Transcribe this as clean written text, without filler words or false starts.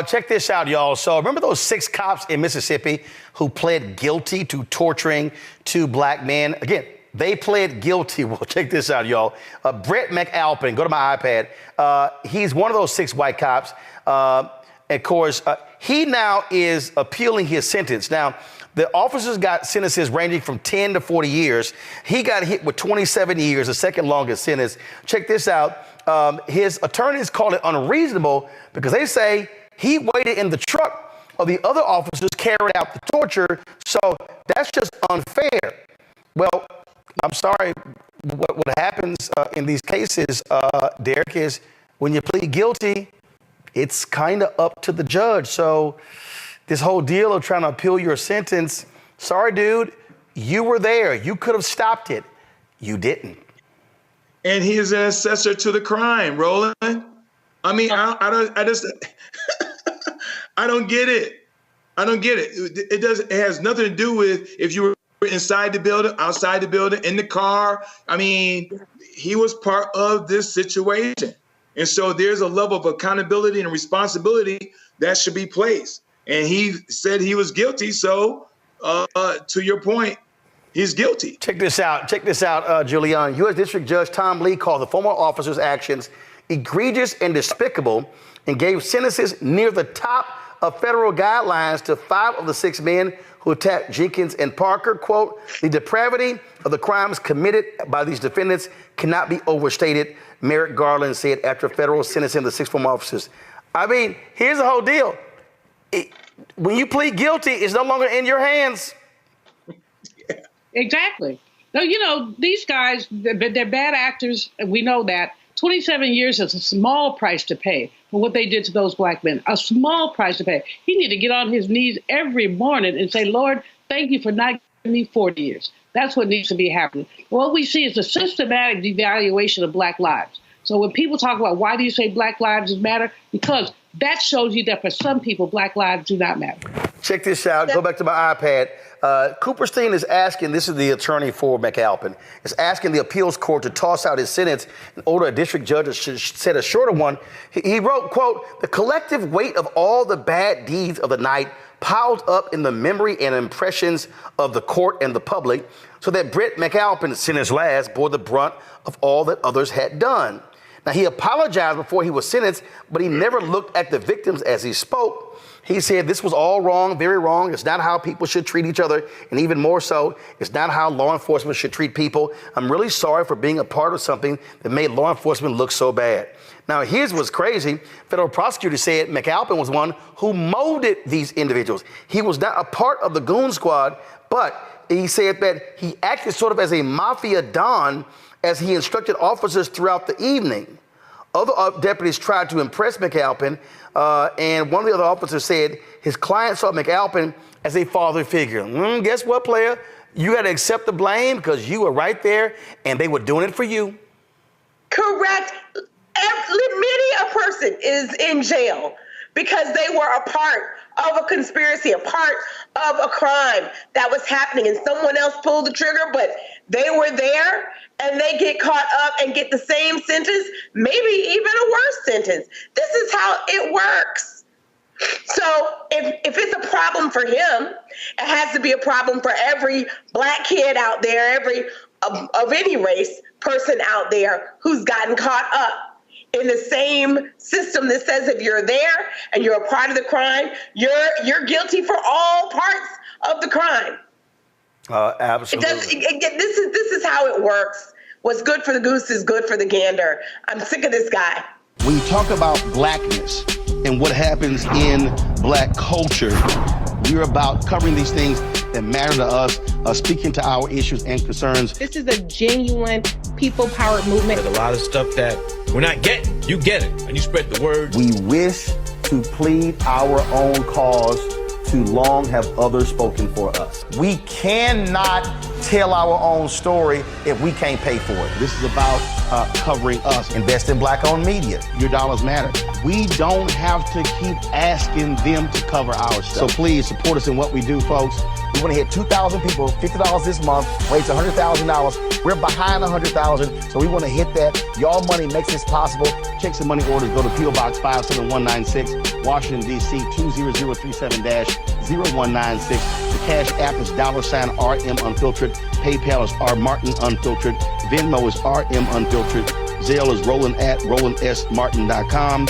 Check this out, y'all. So remember those 6 cops in Mississippi who pled guilty to torturing 2 black men? Again, they pled guilty. Well, check this out, y'all. Brett McAlpin, go to my iPad. He's one of those 6 white cops. Of course, he now is appealing his sentence. Now, the officers got sentences ranging from 10 to 40 years. He got hit with 27 years, the second longest sentence. Check this out. His attorneys call it unreasonable because they say he waited in the truck of the other officers carried out the torture. So that's just unfair. Well, I'm sorry. What happens in these cases, Derek, is when you plead guilty, it's kind of up to the judge. So this whole deal of trying to appeal your sentence, sorry, dude, you were there. You could have stopped it. You didn't. And he is an accessory to the crime, Roland. I mean, I just, I don't get it. I don't get it. It has nothing to do with if you were inside the building, outside the building, in the car. I mean, he was part of this situation. And so there's a level of accountability and responsibility that should be placed. And he said he was guilty. So to your point, he's guilty. Check this out, Julian. U.S. District Judge Tom Lee called the former officer's actions egregious and despicable and gave sentences near the top of federal guidelines to 5 of the 6 men who attacked Jenkins and Parker. Quote, the depravity of the crimes committed by these defendants cannot be overstated, Merrick Garland said after federal sentencing of the 6 former officers. I mean, here's the whole deal. When you plead guilty, it's no longer in your hands. Exactly. No, you know, these guys, they're bad actors. We know that. 27 years is a small price to pay for what they did to those black men. A small price to pay. He need to get on his knees every morning and say, Lord, thank you for not giving me 40 years. That's what needs to be happening. What we see is a systematic devaluation of black lives. So when people talk about why do you say black lives matter? Because that shows you that for some people, black lives do not matter. Check this out. Go back to my iPad. Cooperstein is asking, this is the attorney for McAlpin, is asking the appeals court to toss out his sentence and order a district judge to set a shorter one. He wrote, quote, the collective weight of all the bad deeds of the night piled up in the memory and impressions of the court and the public so that Brett McAlpin's sentence last bore the brunt of all that others had done. Now, he apologized before he was sentenced, but he never looked at the victims as he spoke. He said this was all wrong, very wrong. It's not how people should treat each other. And even more so, it's not how law enforcement should treat people. I'm really sorry for being a part of something that made law enforcement look so bad. Now, here's what's crazy. Federal prosecutors said McAlpin was one who molded these individuals. He was not a part of the Goon squad, but he said that he acted sort of as a mafia don as he instructed officers throughout the evening. Other deputies tried to impress McAlpin, and one of the other officers said his client saw McAlpin as a father figure. Guess what, player? You got to accept the blame because you were right there, and they were doing it for you. Correct. Many a person is in jail because they were a part of a conspiracy, a part of a crime that was happening, and someone else pulled the trigger, but they were there, and they get caught up and get the same sentence, maybe even a worse sentence. This is how it works. So if it's a problem for him, it has to be a problem for every black kid out there, every of any race person out there who's gotten caught up in the same system that says if you're there and you're a part of the crime, you're guilty for all parts of the crime. Absolutely. This is how it works. What's good for the goose is good for the gander. I'm sick of this guy. When you talk about blackness and what happens in black culture, we're about covering these things that matter to us, speaking to our issues and concerns. This is a genuine people-powered movement. There's a lot of stuff that we're not getting. You get it, and you spread the word. We wish to plead our own cause to long have others spoken for us. We cannot tell our own story if we can't pay for it. This is about covering us. Invest in black-owned media. Your dollars matter. We don't have to keep asking them to cover our stuff. So please support us in what we do, folks. We want to hit 2,000 people, $50 this month, raise $100,000. We're behind 100,000, so we want to hit that. Y'all money makes this possible. Check some money orders. Go to P.O. Box 57196. Washington, D.C. 20037-0196. The Cash App is $RM Unfiltered. PayPal is R Martin Unfiltered. Venmo is RM Unfiltered. Zelle is Roland at RolandSMartin.com.